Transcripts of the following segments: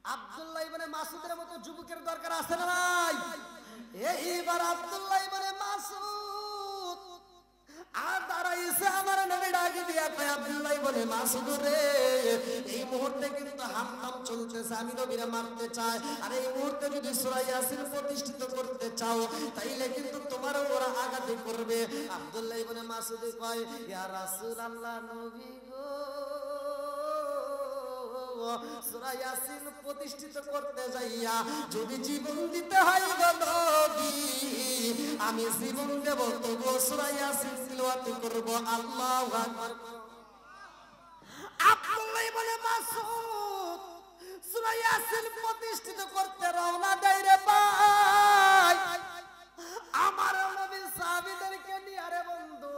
আব্দুল্লাহ ইবনে মাসউদের মতো যুবকের দরকার আছে না নাই? এইবার আব্দুল্লাহ ইবনে মাসউদ আর দাঁড়াইছে, আমার নবী ডাক দিয়া কয়, আব্দুল্লাহ ইবনে মাসউদ রে, এই মুহূর্তে কিন্তু হামদাম চলতেছে, আমি নবীরে মারতে চাই, আর এই মুহূর্তে যদি সূরা ইয়াসিন প্রতিষ্ঠিত করতে চাও তাইলে কিন্তু তোমারও ওরা আঘাতে করবে। আব্দুল্লাহ ইবনে মাসউদ কয়, ইয়া রাসূলুল্লাহ, নবী গো, সূরা ইয়াসিন প্রতিষ্ঠিত করতে যাইয়া যদি জীবন দিতে হয় গো নবী, আমি জীবন দেব, তবু সূরা ইয়াসিন তিলাওয়াত করব। আল্লাহু আকবার। আব্দুল্লাহ ইবনে মাসউদ সূরা ইয়াসিন প্রতিষ্ঠিত করতে রওনা দেয় রে ভাই। আমার নবীর সাহাবীদেরকে নিয়ে, আরে বন্ধু,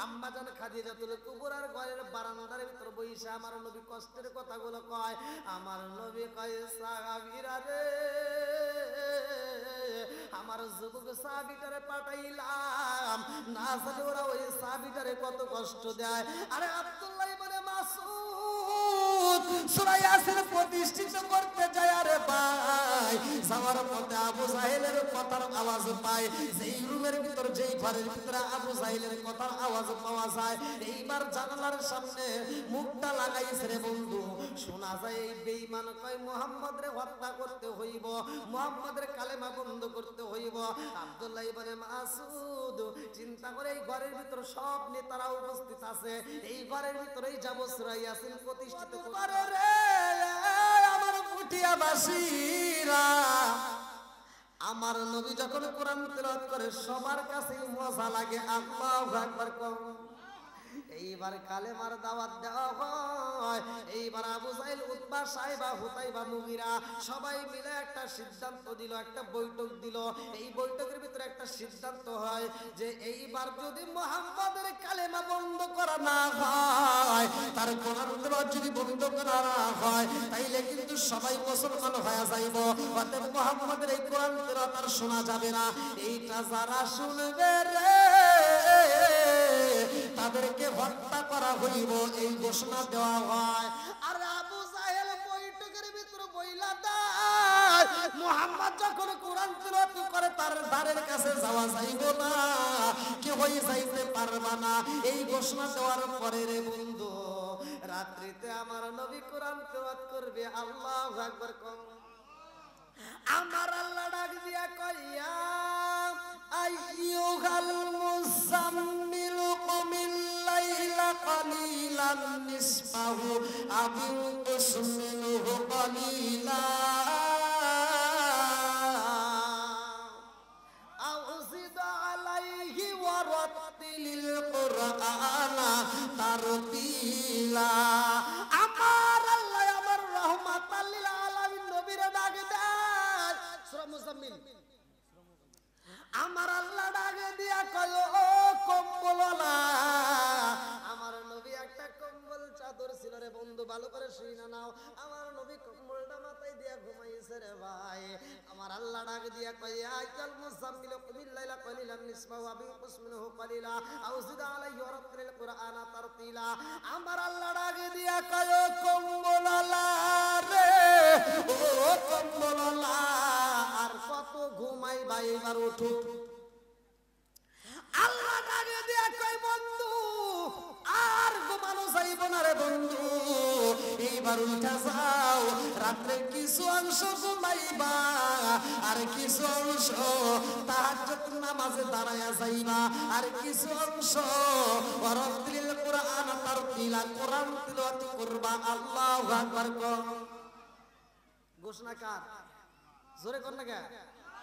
আম্মা জান খাদিজাতুল কুবরার ঘরের বারান্দার ভিতর বইসা আমার নবী কষ্টের কথাগুলো কয়। আমার নবী কয়, সাহাবীরা রে, আমার যুবক সাহাবীটারে পাঠাইলাম, না জানি ওরা ওই সাহাবীটারে কত কষ্ট দেয়। আরে আব্দুল্লাহ ইবনে মাসউদ সূরা ইয়াসিন প্রতিষ্ঠিত করতে যায়, আরে ভাই, যাওয়ার পথে আবু জাহেলের কথার আওয়াজ পায়। যেই রুমের ভিতর, যেই ঘরের ভিতরে আবু জাহেলের কথার আওয়াজ পাওয়া যায়, এইবার জানালার সামনে মুখটা লাগাইছে রে বন্ধু, শোনা যায় এই বেঈমান কয়, মুহাম্মদরে হত্যা করতে হইব, মুহাম্মদের কালেমা বন্ধ করতে হইব। আব্দুল্লাহ ইবনে মাসউদ চিন্তা করে, এই ঘরের ভিতর সব নেতারা উপস্থিত আছে, এই ঘরের ভিতরেই যাব সূরা ইয়াসিন প্রতিষ্ঠিত করতে। রে আমার পুটিয়াবাসীরা, আমার নবী যখন কোরআন তেলাওয়াত করে সবার কাছেই মজা লাগে। আল্লাহু আকবার। এইবার কালেমার দাওয়াত দেওয়া হয়। এইবার আবু জাহেল, উতবা, সাইবা, হুতাইবা, মুগিরা সবাই মিলে একটা সিদ্ধান্ত দিল, একটা বৈঠক দিল। এই বৈঠকের ভিতরে একটা সিদ্ধান্ত হয় যে এইবার যদি মুহাম্মাদের কালেমা বন্ধ করা না হয়, তার কোরআন তেলাওয়াত যদি বন্ধ করা না হয়, তাইলে কিন্তু সবাই মুসলমান হয়ে যাইব। অতএব মুহাম্মাদের এই কোরআন তেলাওয়াত আর শোনা যাবে না। এইটা যারা শুনবে রে, তাদেরকে হত্যা করা হইব, এই ঘোষণা দেওয়া হয়। আর আবু জাহেল বৈঠকের ভিতরে বইলা দেয়, মুহাম্মদ যখন কোরআন তেলাওয়াত করে তার দ্বারের কাছে যাওয়া যাইব না, কেউই যাইতে পারবা না। এই ঘোষণা দেওয়ার পরে রে বন্ধু, রাত্রিতে আমার নবী কোরআন তেলাওয়াত করবে। আল্লাহু আকবার। আমার আল্লাহ ডাক দিয়া কইয়া, আইয়ুহাল মুযাম্মিল কুমিল লাইলা কালিলান নিসফাহু আও ইনকুস মিনহু কালিলা আও জিদ আলাইহি ওয়া রাত্তিলিল কুরআনা তারতিলা। আমার আল্লাহ আমার রাহমাতাল লিল আলামিন নবীরে ডাক দেয়, সূরা মুযাম্মিল। আমার আল্লাহ ডাকে দিয়া কয়, ও কম্বলওয়ালা, আমার নবী একটা কম্বল চাদর ছিল রে বন্ধু, ভালো করে শুই না নাও। আমার নবী কম্বলটা মাথায় দিয়া ঘুমাইছে রে ভাই। আমার আল্লাহ ডাকে দিয়া কয়, আইয়াল মুযাম্মিল কুমিল লাইলা কালিলান নিসফাহু আও ইনকুস মিনহু কালিলা আও জিদ আলাইহি ওয়া রাত্তিলিল কুরআনা তারতিলা। আমার আল্লাহ ডাকে দিয়া কয়, ও কম্বলওয়ালা রে, ও কম্বলওয়ালা, আর কত ঘুমাইবা, এবার উঠো। আল্লাহ ডাকে দিয়া কয়, বন্ধু আর ঘুমানো যাইব না রে বন্ধু, এইবার উঠা যাও, রাত্রে কিছু অংশ ঘুমাইবা, আর কিছু অংশ তাহাজ্জুদ নামাজে দাঁড়ায়া যাইবা, আর কিছু অংশ রাত্রিল কুরআন তারতিলা, কোরআন তিলাওয়াত করবা। আল্লাহু আকবার। ঘোষণা কার? জোরে কর না কে,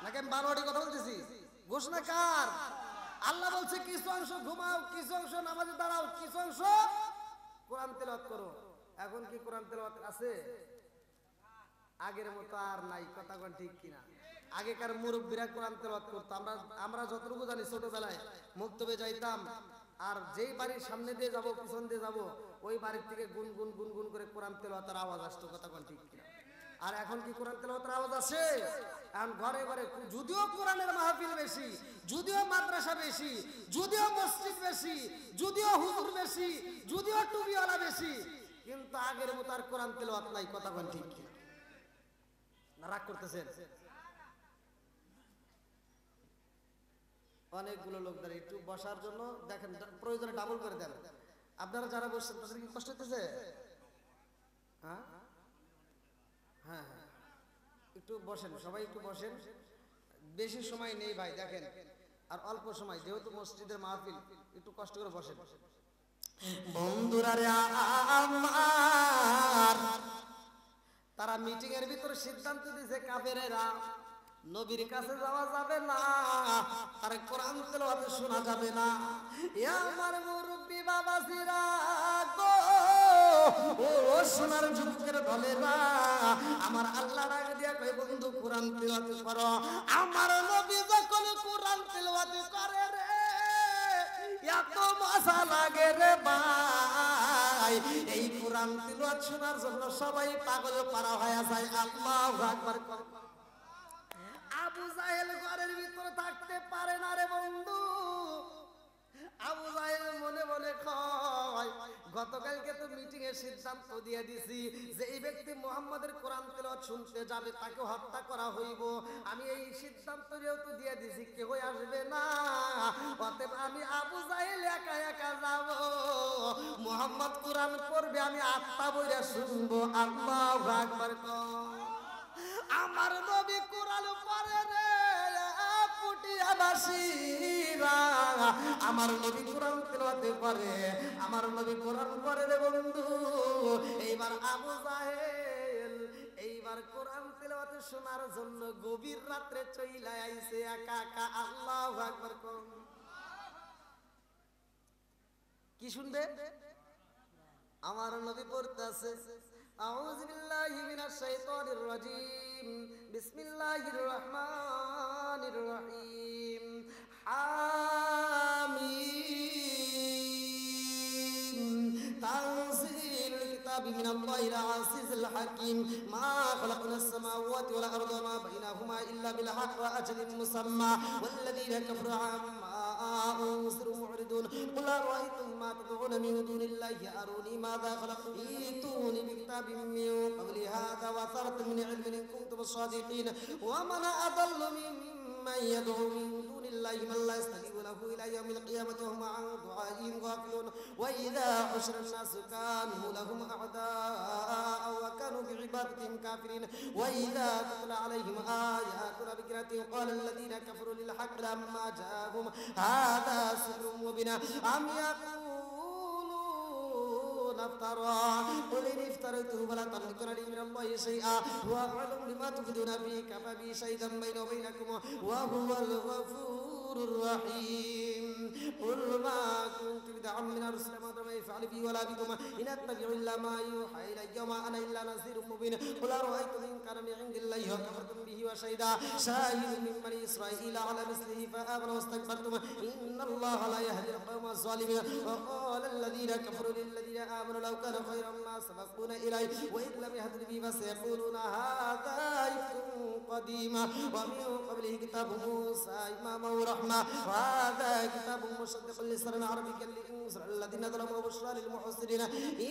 নাকি আমি বারোয়ারি কথা বলতেছি? ঘোষণা কার? আল্লাহ বলছে কিছু অংশ ঘুমাও, কিছু অংশ নামাজে দাঁড়াও, কিছু অংশ কোরআন তেলাওয়াত করো। এখন কি কোরআন তেলাওয়াত আছে? আগের মতো আর নাই। কথা কোন ঠিক কিনা? আগেকার মুরব্বীরা কোরআন তেলাওয়াত করতো। আমরা যতটুকু জানি, ছোটবেলায় মুক্তবে যাইতাম, আর যেই বাড়ির সামনে দিয়ে যাব, পিছন দিয়ে যাব, ওই বাড়ির থেকে গুনগুন গুনগুন করে কোরআন তেলাওয়াতের আওয়াজ আসতো। কথা কোন ঠিক কিনা? আর এখন কি কোরআন তেলাওয়াতের আওয়াজ আছে? এখন ঘরে ঘরে, যদিও কোরআনের মাহফিল বেশি, যদিও মাদ্রাসা বেশি, যদিও মসজিদ বেশি, যদিও হুজুর বেশি, যদিও টুপিওয়ালা বেশি, কিন্তু আগের মতো আর কোরআন তেলাওয়াত নাই। কথা কোন ঠিক কিনা? না রাগ করতেছেন? অনেকগুলো লোক দাঁড়িয়ে একটু বসার জন্য দেখেন, প্রয়োজনে ডাবল করে দেন। আপনারা যারা বসছেন তাদের কি কষ্ট হতেছে? হ্যাঁ হ্যাঁ হ্যাঁ, একটু বসেন, সবাই একটু বসেন। বেশি সময় নেই ভাই, দেখেন আর অল্প সময়, যেহেতু মসজিদের মাহফিল, একটু কষ্ট করে বসেন। বন্ধুরা রে আমার, তারা মিটিং এর ভিতরে সিদ্ধান্ত দিয়েছে কাফেরেরা নবীর কাছে যাওয়া যাবে না, আর কোরআন তেলাওয়াত শোনা যাবে না। এ আমার মুরব্বি বাবাজিরা গো, ও সোনার যুবকের দলেরা, আমার আল্লাহ ডাক দিয়া কই বন্ধু কোরআন তেলাওয়াত করো। আমার নবী যখন কোরআন তেলাওয়াত করে রে, এত মজা লাগে রে ভাই, এই কোরআন তেলাওয়াত শোনার জন্য সবাই পাগল পারা হয়ে যায়। আল্লাহু আকবার। আবু জাহেল ঘরের ভিতরে থাকতে পারে না রে বন্ধু। আবু জাহেল মনে মনে কয়, গতকালকে তো মিটিং এর সিদ্ধান্ত দিয়ে দিছি যে এই ব্যক্তি মুহাম্মাদের কোরআন তেলাওয়াত শুনতে যাবে তাকে হত্যা করা হইব। আমি এই সিদ্ধান্ত যেহেতু দিয়ে দিছি, কেউ আসবে না, অতএব আমি আবু জাহেল একা একা যাব। মুহাম্মদ কোরআন পড়বে, আমি আত্মা বইরা শুনবো। আল্লাহু আকবার। আমার নবী কোরআন পড়ে রে পুটিয়াবাসীরা, আমার নবী কোরআন তেলাওয়াত করে, আমার নবী কোরআন পড়ে রে বন্ধু। এইবার আবু জাহেল এইবার কোরআন তেলাওয়াত শোনার জন্য গভীর রাত্রে চইলা আইছে একা একা। আল্লাহু আকবার। কি শুনবে? আমার নবী পড়তেছে, আউযু বিল্লাহি মিনাশ শাইতানির রাজীম, বিসমিল্লাহির রহমানির রহিম। হামিম তানজিলুল কিতাবি মিনাল্লাহিল আজিজিল হাকীম, মা খালাকনাস সামাওয়াতি ওয়াল আরদা ওয়া মা বাইনাহুমা ইল্লা বিল হাক্কি ওয়া আজালিন মুসাম্মা ওয়াল্লাযীনা কাফারু আম্মা أنذروا معرضون قل أرأيتم ما تدعون من دون الله أروني ماذا خلقوا ائتوني بكتاب من قبل هذا وأثرة من علم إن كنتم صادقين ومن أضل ممن يدعو من دون الله من لا يستجيب له إلى يوم القيامة وهم عن دعائهم غافلون وإذا حشر الناس كانوا لهم أعداء وكانوا بعبادتهم كافرين وإذا تتلى عليهم آياتنا بينات قال الذين كفروا للحق لما جاءهم هذا سحر مبين أم يقولون افترى قل إن افتريته فلا تملكون لي من الله شيئا هو أعلم بما تفيدون فيه كفى بي شهيدا بيني وبينكم وهو الغفور الرحيم قل ما كنت بدعا من الرسل ما ما يفعل بي ولا بكم إن أتبع إلا ما يوحى إلي وما أنا إلا نذير مبين قل أرأيتم إن كان من عند الله وكفرتم به وشهد شاهد من بني إسرائيل على مثله فآمنوا واستكبرتم إن الله لا يهدي القوم الظالمين وقال الذين كفروا للذين آمنوا لو كان خيرا ما سبقونا إليه وإذ لم يهتد به فسيقولون هذا إفك قديم ومن قبله كتاب موسى إماما ورحمة وهذا كتاب مصدق لسانا عربيا لينذر الذين ظلموا وبشرى للمحسنين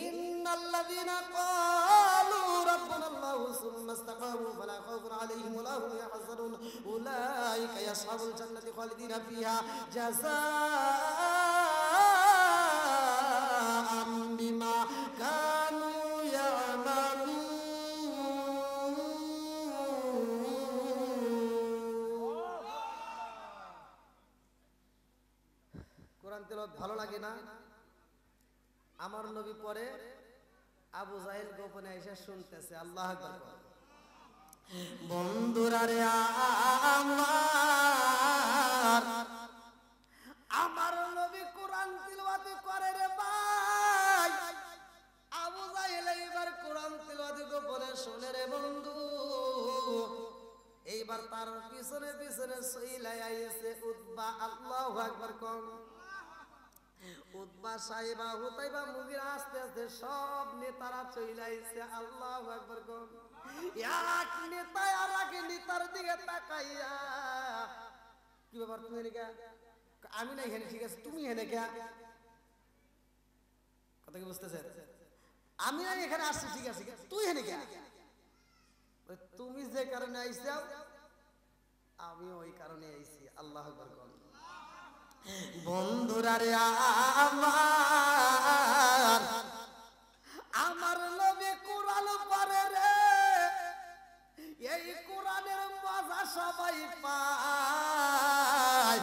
إن الذين قالوا ربنا الله ثم استقاموا فلا خوف عليهم ولا هم يحزنون أولئك أصحاب الجنة خالدين فيها جزاء بما كانوا يعملون কোরআন তেলাওয়াত ভালো লাগে না? আমার নবী পরে আবু জাহেল গোপনে এসে শুনতেছে। আল্লাহু আকবার। বন্ধুরা রে আমার নবী কোরআন তিলাওয়াত করে রে ভাই। আবু জাহেল এইবার কোরআন তিলাওয়াত গোপনে শুনে রে বন্ধু। এইবার তার পিছনে পিছনে সইলাই আইছে উতবা। আল্লাহু আকবার। কোন উতবা, সাইবা, হুতাইবা, মুগিরা আস্তে আস্তে সব নেতারা চইলাইছে। আল্লাহু আকবার। কোন এক নেতা আর এক নেতার দিকে তাকাইয়া, কি ব্যাপার তুমি এনে কে? আমি না এখানে, ঠিক আছে তুমি এনে কে? কথা কি বুঝতেছেন? আমি না এখানে আসছি, ঠিক আছে তুই এনে কে? তুমি যে কারণে আইছাও আমি ওই কারণে আইছি। আল্লাহু আকবার। বন্ধুরা রে আমার নবী কোরআন পড়ে রে, এই কোরআনের মজা সবাই পায়।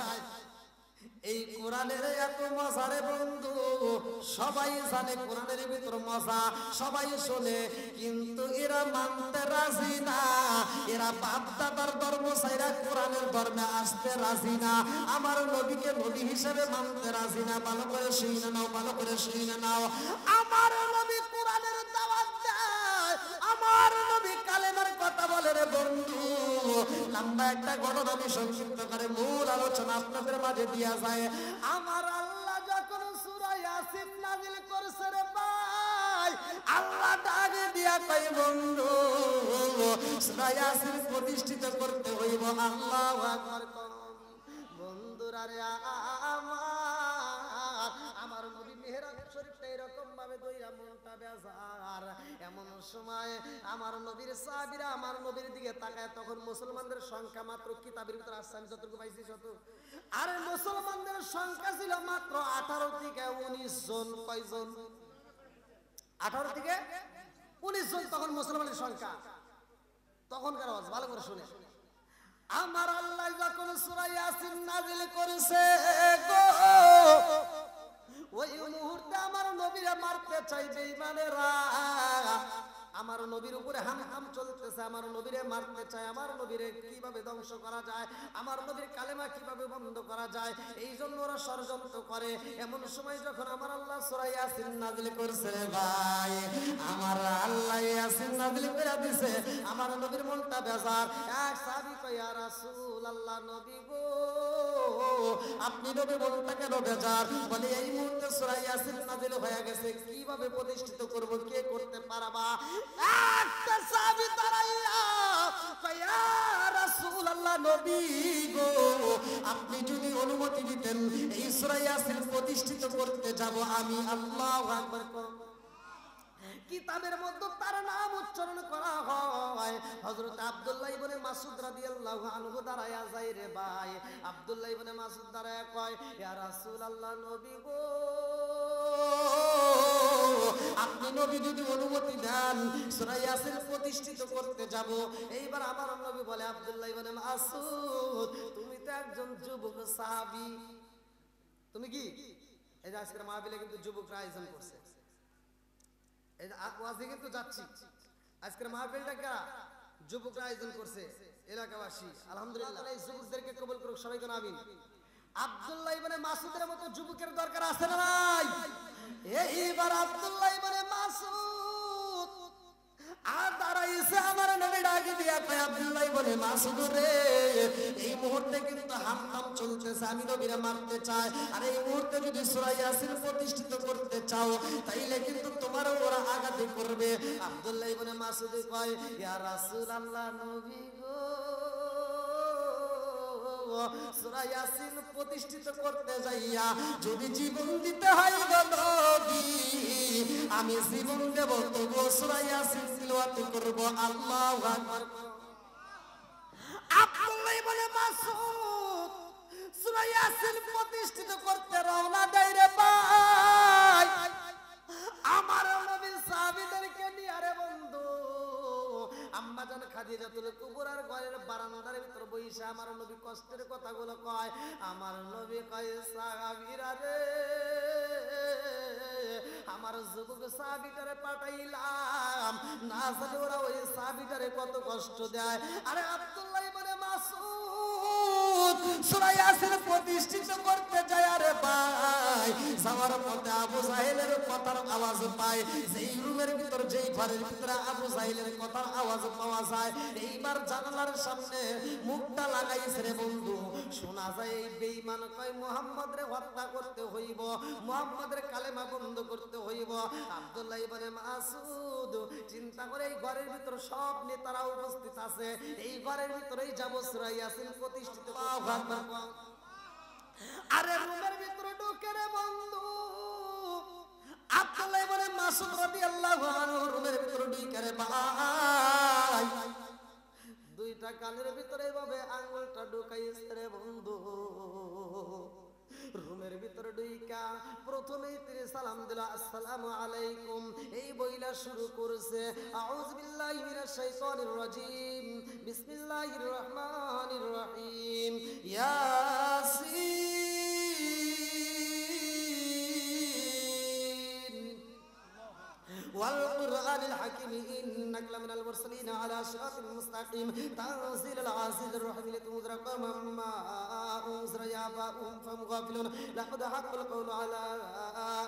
এই কোরআনের এত মজা রে বন্ধু, সবাই জানে কোরআনের ভিতর মজা, সবাই শোনে, কিন্তু এরা মানতে রাজি না। এরা বাপ দাদার ধর্ম ছাইরা কোরআনের ধর্মে আসতে রাজি না, আমার নবীকে নবী হিসেবে মানতে রাজি না। ভালো করে শুনে নাও, ভালো করে শুনে নাও। আমার নবী কোরআনের দাওয়াত দেয়, আমার নবী কালেমার কথা বলে রে বন্ধু। লম্বা একটা ঘটনা আমি সংক্ষিপ্ত করে মূল আলোচনা আপনাদের মাঝে দিয়া যায়। আমার আল্লাহ যখন সূরা ইয়াসিন নাযিল করছে রে ভাই, আল্লাহ ডাকে দিয়া কই বন্ধু সূরা ইয়াসিন প্রতিষ্ঠিত করতে হইব। আল্লাহু আকবার। বন্ধুরা রে আমার নবী মেহরাজ শরীফটা এরকম ভাবে দইরা মনটা বেজার। এমন সময় আমার নবীর সাহাবীরা আমার নবীর দিকে তাকায়, তখন মুসলমানদের সংখ্যা মাত্র কিতাবের ভিতর আসছে আমি যতটুকু পাইছি শত, আর মুসলমানদের সংখ্যা ছিল মাত্র 18 থেকে 19 জন। কয়জন? 18 থেকে 19 জন তখন মুসলমানের সংখ্যা। তখনকার আওয়াজ ভালো করে শুনে। আমার আল্লাহ যখন সূরা ইয়াসিন নাযিল করেছে গো, ওই মুহূর্তে আমার নবীরা মারতে চাই বেঈমানেরা। আমার নবীর উপরে হামহাম চলতেছে, আমার নবীরে মারতে চায়, আমার নবীরে কিভাবে ধ্বংস করা যায়, আমার নবীর কালেমা কিভাবে বন্ধ করা যায়, এই জন্য ওরা ষড়যন্ত্র করে। এমন সময় যখন আমার আল্লাহ সূরা ইয়াসিন নাযিল করছে ভাই, আমার আল্লাহ ইয়াসিন নাযিল করে দিয়েছে, আমার নবীর মনটা বেজার। এক সাহাবী কয় ইয়া রাসূলুল্লাহ, নবী গো আপনি নবী মনটা কেন বেজার? বলে এই মুহূর্তে সূরা ইয়াসিন নাযিল হয়ে গেছে, কিভাবে প্রতিষ্ঠিত করব, কে করতে পারবা? একটা সাহাবী দাঁড়াইয়া কয় ইয়া রাসূলুল্লাহ, নবী গো আপনি যদি অনুমতি দিতেন এই সূরা ইয়াসিন প্রতিষ্ঠিত করতে যাব আমি। আল্লাহু আকবার। কিতাবের মধ্যে তার নাম উচ্চারণ করা হয়। হযরত আব্দুল্লাহ ইবনে মাসউদ রাদিয়াল্লাহু আনহু দাঁড়ায়া যায় রে ভাই। আব্দুল্লাহ ইবনে মাসউদ দাঁড়ায়া কয় ইয়া রাসূলুল্লাহ, নবী গো আপনি নবী যদি অনুমতি দেন সূরা ইয়াসিন প্রতিষ্ঠিত করতে যাব। এইবার আমার নবী বলে আব্দুল্লাহ ইবনে মাসউদ, তুমি তো একজন যুবক সাহাবী, তুমি কি এই যে আজকের মাহফিলে কিন্তু যুবকরা আয়োজন করছে, এই যে ওয়াজে কিন্তু যাচ্ছি, আজকের মাহফিলটা কারা? যুবকরা আয়োজন করছে, এলাকাবাসী। আলহামদুলিল্লাহ, এই যুবকদেরকে কবুল করুক, সবাই কোন আমিন। আব্দুল্লাহ ইবনে মাসউদের মতো যুবকের দরকার আছে না ভাই? এইবার আব্দুল্লাহ ইবনে মাসউদ আর দাঁড়াইছে, আমার নবী ডাকে দিয়া কয় আব্দুল্লাহ ইবনে মাসউদ রে, এই মুহূর্তে কিন্তু হামহাম চলতেছে, আমি নবীরে মারতে চাই, আর এই মুহূর্তে যদি সূরা ইয়াসিন প্রতিষ্ঠিত করতে চাও তাইলে কিন্তু তোমারও ওরা আঘাত করবে। আব্দুল্লাহ ইবনে মাসউদ কয় ইয়া রাসূলুল্লাহ, নবী গো সূরা ইয়াসিন প্রতিষ্ঠিত করতে যাইয়া যদি জীবন দিতে হয় গো নবী, আমি জীবন দেব, তবু সূরা ইয়াসিন তিলাওয়াত করব। আল্লাহু আকবার। আব্দুল্লাহ ইবনে মাসউদ সূরা ইয়াসিন প্রতিষ্ঠিত করতে রওনা দেয় রে ভাই। আমার নবী সাহাবীদেরকে নিয়ে রে বন্ধু আম্মা জান খাদিজাতুল কুবরার ঘরের বারান্দার ভিতর বইসা আমার নবী কষ্টের কথাগুলো কয়। আমার নবী কয় সাহাবীরা রে, আমার যুবক সাহাবীটারে পাঠাইলাম, না জানি ওরা ওই সাহাবীটারে কত কষ্ট দেয়। আরে আব্দুল্লাহ ইবনে মাসউদ সূরা ইয়াসিন প্রতিষ্ঠিত করতে যায় রে ভাই, যাওয়ার পথে আবু জাহেলের কথার আওয়াজ পায়, যেই রুমের ভিতর যেই ঘরের ভিতরে আবু জাহেলের কথার আওয়াজ পাওয়া যায়, এইবার জানালার সামনে মুখটা লাগাইছে রে বন্ধু, শোনা যায় এই বেঈমান কয় মুহাম্মদ রে হত্যা করতে হইব, মুহাম্মদের কালেমা বন্ধ করতে হইব। আব্দুল্লাহ ইবনে মাসউদ চিন্তা করে এই ঘরের ভিতর সব নেতারা উপস্থিত আছে, এই ঘরের ভিতরেই যাব সূরা ইয়াসিন প্রতিষ্ঠিত করতে। আরে রুমের ভিতরে ঢুকে রে বন্ধু আব্দুল্লাহ ইবনে মাসউদ রাদিয়াল্লাহু আনহু রুমের ভিতরে ঢুকে রে ভাই, কানের ভিতরে এভাবে আঙ্গুলটা ঢুকাইছে রে বন্ধু। রুমের ভিতরে ঢুইকা প্রথমেই তিনি সালাম দিল, আসসালামু আলাইকুম, এই বইলা শুরু করেছে, আউযু বিল্লাহি মিনাশ শাইতানির রাজিম, বিসমিল্লাহির রহমানির রহিম, ইয়াসিন والقرآن الحكيم إنك لمن المرسلين على صراط مستقيم تنزيل العزيز الرحيم لتنذر قوما ما أنذر آباؤهم فهم غافلون لقد حق القول على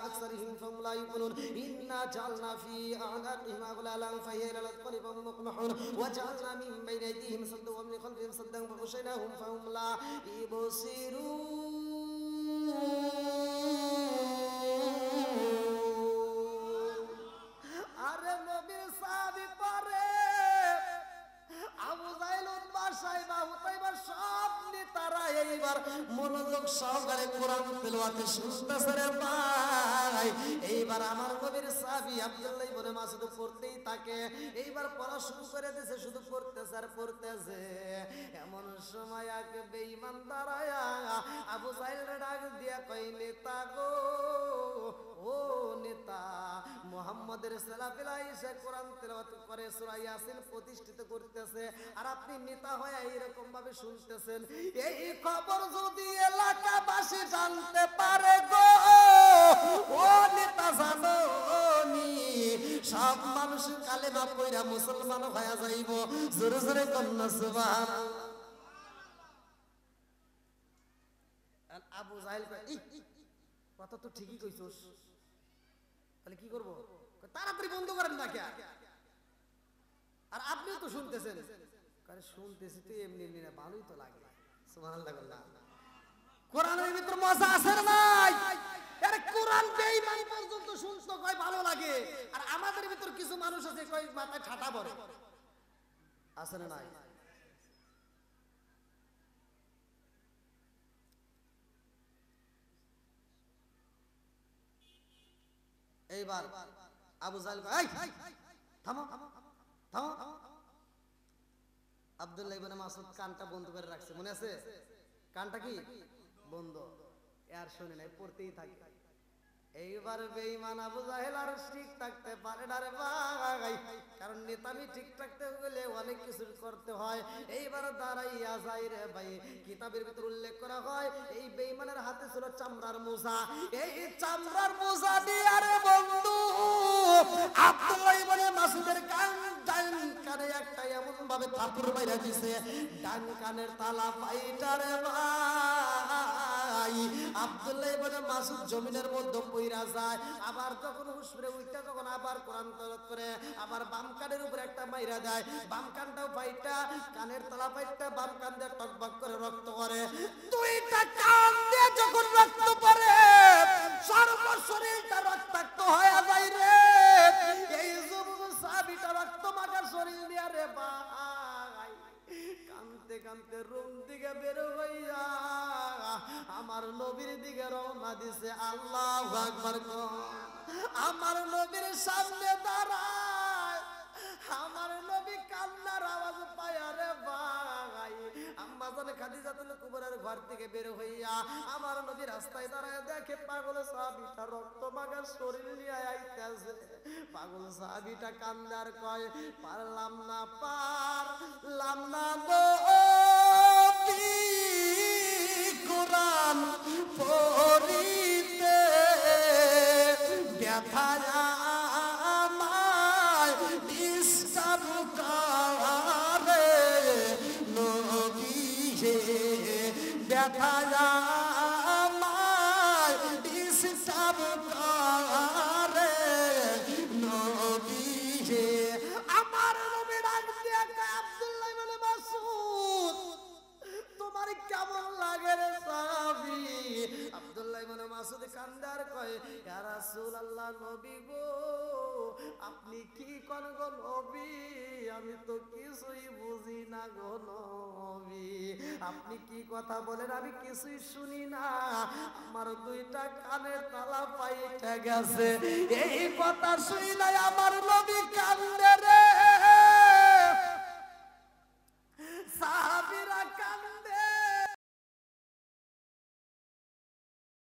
أكثرهم فهم لا يؤمنون إنا جعلنا في أعناقهم أغلالا فهي إلى الأذقان فهم مقمحون وجعلنا من بين أيديهم سدا ومن خلفهم سدا فغشيناهم فهم لا يبصرون। আরে নবীর সাহাবী পরে আবু জাহেল উতবা সাইবা উতাইবা সব নেতারা এইবার মনোযোগ সহকারে কোরআন তেলাওয়াত শুনতেছে রে ভাই। এইবার আমার নবীর সাহাবী আব্দুল্লাহ ইবনে মাসউদ পড়তেই থাকে, এইবার পড়া শুরু করে দিয়েছে, শুধু পড়তেছে আর পড়তেছে। এমন সময় এক বেঈমান দাঁড়ায়া আবু জাহেলের ডাক দিয়া কই, নেতা গো, ও নেতা, মুহাম্মাদের সালাফিলা এসে কোরআন তেলাওয়াত করে, সূরা ইয়াসিন প্রতিষ্ঠিত করতেছে, আর আপনি নেতা হয়ে এইরকম ভাবে শুনতেছেন। এই খবর যদি এলাকাবাসী জানতে পারে গো, ও নেতা জানো নি, সব মানুষ কালেমা পড়া মুসলমান হয়ে যাইব। জোরে জোরে কন্যা সুবহানাল্লাহ। আবু জাহেল কথা তো ঠিকই কইছস, তাহলে কি করবো? তাড়াতাড়ি বন্ধ করেন না কে? আর আপনিও তো শুনতেছেন। শুনতেছি তো এমনি এমনি না, ভালোই তো লাগে। সুবহানাল্লাহ। কোরআনের ভিতর মজা আছে না নাই? আরে কোরআন বেঈমান পর্যন্ত শুনতে কয় ভালো লাগে, আর আমাদের ভিতর কিছু মানুষ আছে কয় মাথায় ঠাটা পড়ে, আছে না নাই? এইবার আবু জাহেল থামো থামো। আব্দুল্লাহ ইবনে মাসউদ কানটা বন্ধ করে রাখছে, মনে আছে? কানটা কি বন্ধ, আর শুনে নাই, পড়তেই থাকে। এইবার বেঈমান আবু জাহেল আর ঠিক থাকতে পারে না রে ভাই, কারণ নেতামি ঠিক থাকতে গেলে অনেক কিছু করতে হয়। এইবার দাঁড়াইয়া যায় রে ভাই, কিতাবের ভিতর উল্লেখ করা হয় এই বেঈমানের হাতে ছিল চামড়ার মোজা। এই চামড়ার মোজা দিয়ে আরে বন্ধু আব্দুল্লাহ ইবনে মাসউদের ডান কানে একটা এমন ভাবে থাপড় মাইরা দিছে, ডান কানের তালা পাইটা রে ভাই। আব্দুল্লাহ ইবনে মাসউদ জমিনের মধ্যে পইরা যায়, আবার যখন হুশ ফিরে উঠে যখন আবার কোরআন তেলাওয়াত করে, আবার বাম কানের উপরে একটা মাইরা দেয়, বাম কানটাও পাইটা, কানের তালা পাইটা বাম কান দিয়ে টকবক করে রক্ত করে। দুইটা কান দিয়ে যখন রক্ত পড়ে সর্ব শরীরটা রক্তাক্ত হয়ে যায় রে। এই যুবক সাহাবীটা রক্ত মাখা শরীর নিয়ে রে ভাই কানতে কানতে রুম দিকে বের হইয়া আমার নবীর দিকে রওনা দিছে। আল্লাহু আকবার। আমার নবীর সামনে দাঁড়ায়, আমার নবী কান্নার আওয়াজ পায় রে ভাই। আম্মা জান খাদিজাতুল কুবরার ঘর থেকে বের হইয়া আমার নবী রাস্তায় দাঁড়ায় দেখে পাগল সাহাবীটা রক্ত মাখা শরীর নিয়ে আইতাছে। পাগল সাহাবীটা কান্দার কয়, পারলাম না নবী কোরআন পড়িতে, ব্যথা আমায় ডিস্টার্ব করে নবী হে, ব্যথা আমায় ডিস্টার্ব করে নবী হে। আমার নবী ডাক দিয়া কয়, আব্দুল্লাহ ইবনে মাসউদ তোমার কেমন লাগে রে সাহাবী? আব্দুল্লাহ ইবনে মাসউদ কান্দার কয়, ইয়া রাসূলুল্লাহ, নবী গো আপনি কি কোন গো নবী, আমি তো কিছুই বুঝি না গো নবী, আপনি কি কথা বলেন আমি কিছুই শুনি না, আমার দুইটা কানের তালা পাইতে গেছে। এই কথা শুনি নাই আমার নবী কান্দে রে।